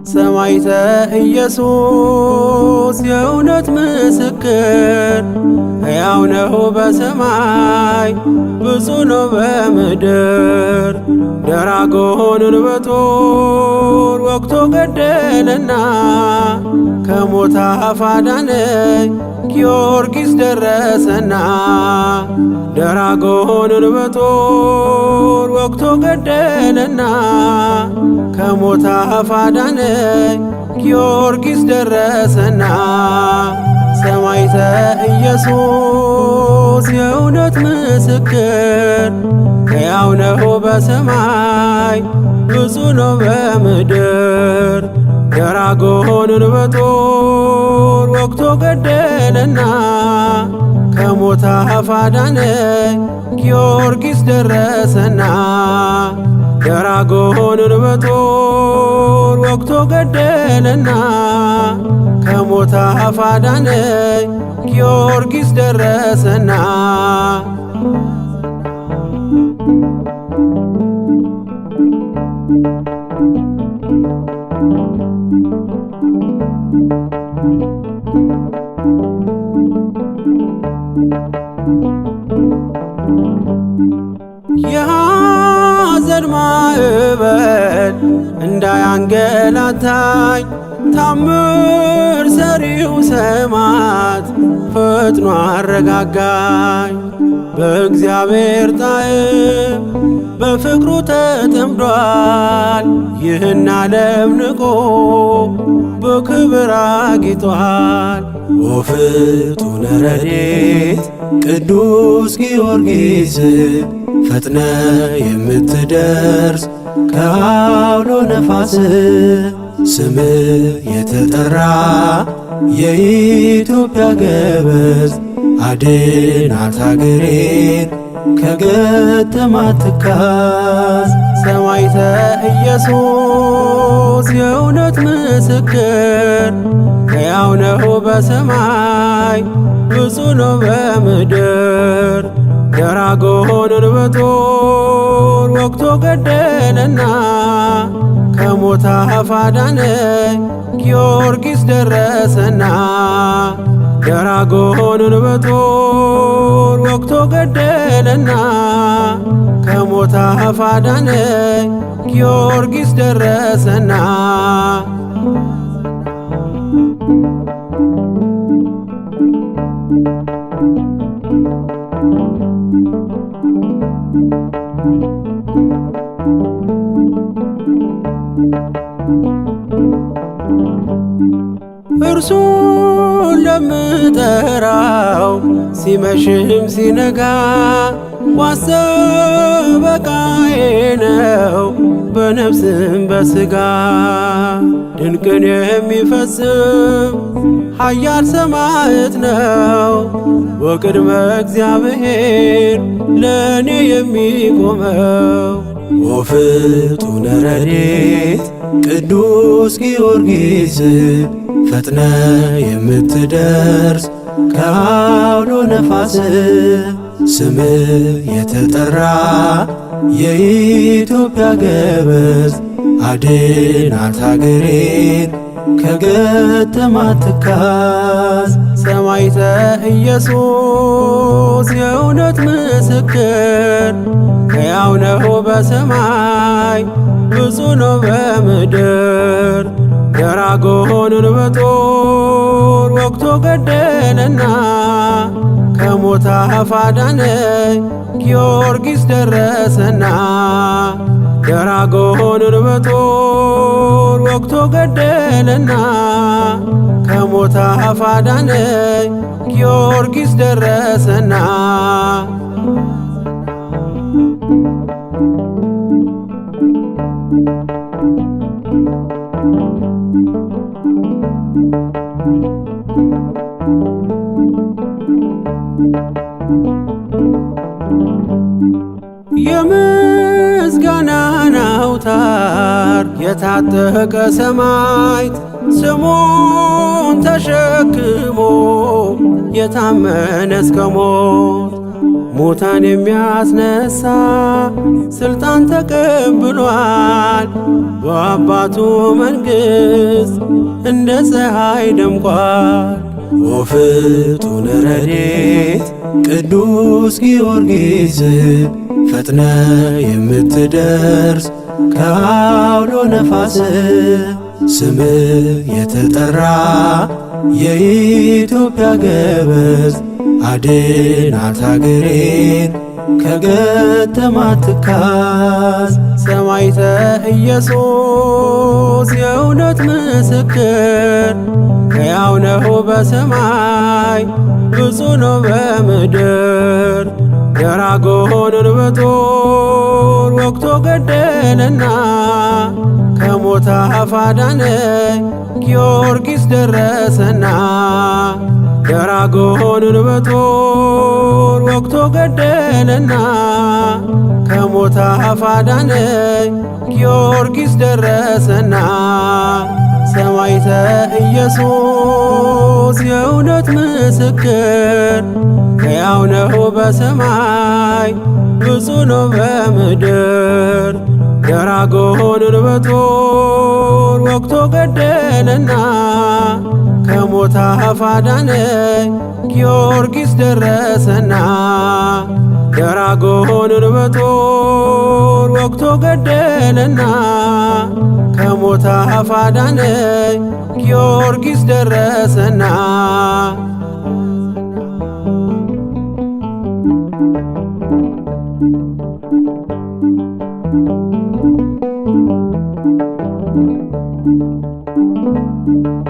ሰማዕተ ኢየሱስ የእውነት ምስክር ሕያው ነው በሰማይ ብፁዕ ነው በምድር። ደራጎንን በጦር ወግቶ ገደለና ከሞት አፍ አዳነኝ ጊዮርጊስ ደረሰና። ደራጎንን በጦር ወግቶ ገደለና ከሞት አፍ አዳነኝ ጊዮርጊስ ደረሰና። ሰማዕተ ኢየሱስ የእውነት ምስክር ሕያው ነው በሰማይ ብፁዕ ነው በምድር። ደራጎንን በጦር ወግቶ ገደለና ከሞት አፍ አዳነኝ ጊዮርጊስ ደረሰና። ደራጎንን በጦር ወግቶ ገደለና ከሞት አፍ አዳነኝ ጊዮርጊስ ደረሰና። የሐዘን ማዕበል እንዳያንገላታኝ ታምር ሰሪው ሰማዕት ፈጥኖ አረጋጋኝ። በእግዚአብሔር ጣዕም በፍቅሩ ተጠምዷል። ይህን ዓለም ንቆ በክብር አጊጧል። ወፍጡነ ረድኤት ቅዱስ ጊዮርጊስ ፈጥነ የምትደርስ ከአውሎ ነፋስ ስም የተጠራ የኢትዮጵያ ገበዝ አድናት አገሬን ከገጠማት ትካዝ። ሰማዕተ ኢየሱስ የእውነት ምስክር ሕያው ነው በሰማይ ብፁዕ ነው በምድር። ደራጎንን በጦር ወግቶ ገደለና ከሞት አፍ አዳነኝ ጊዮርጊስ ደረሰና። ደራጎንን በጦር ወግቶ ገደለና ከሞት አፍ አዳነኝ ጊዮርጊስ ደረሰና። እርሱን ለምጠራው ሲመሽም ሲነጋ ዋስ ጠበቃዬ ነው በነፍስም በሥጋ። ድንቅን የሚፈጽም ኃያል ሰማዕት ነው ወቅድመ እግዚአብሔር ለእኔ የሚቆመው። ወፍጡነ ረድኤት ቅዱስ ጊዮርጊስ ፈጥነ የምትደርስ ከአውሎ ነፋስ ስም የተጠራ የኢትዮጵያ ገበዝ አድናት አገሬን ከገጠማት ትካዝ። ሰማዕተ ኢየሱስ የእውነት ምስክር ሕያው ነው በሰማይ ብፁዕ ነው በምድር። ደራጎንን በጦር ወግቶ ገደለና ከሞት አፍ አዳነኝ ጊዮርጊስ ደረሰና። ደራጎንን በጦር ወግቶ ገደለና ከሞት አፍ አዳነኝ ጊዮርጊስ ደረሰና። የታጠቀ ሰማዕት ስሙን ተሸክሞ የታመነ እስከ ሞት ሙታን የሚያስነሳ ስልጣን ተቀብሏል። በአባቱ መንግሥት እንደ ፀሐይ ደምቋል። ወፍጡነ ረድኤት ቅዱስ ጊዮርጊስ ፈጥነ የምትደርስ ከአውሎ ነፋስ ስም የተጠራ የኢትዮጵያ ገበዝ አድናት አገሬን ከገጠማት ትካዝ። ሰማዕተ ኢየሱስ የእውነት ምስክር ሕያው ነው በሰማይ ብፁዕ ነው በምድር። ደራጎንን በጦር ወግቶ ገደለና ከሞት አፍ አዳነኝ ጊዮርጊስ ደረሰና። ደራጎንን በጦር ወግቶ ገደለና ከሞት አፍ አዳነኝ ጊዮርጊስ ደረሰና። ሰማዕተ ኢየሱስ የእውነት ምስክር ሕያው ነው በሰማይ ብፁዕ ነው በምድር። ደራጎንን በጦር ወግቶ ገደለና ከሞት አፍ አዳነኝ ጊዮርጊስ ደረሰና። ደራጎንን በጦር ወግቶ ገደለና ከሞት አፍ አዳነኝ ጊዮርጊስ ደረሰና። Thank you.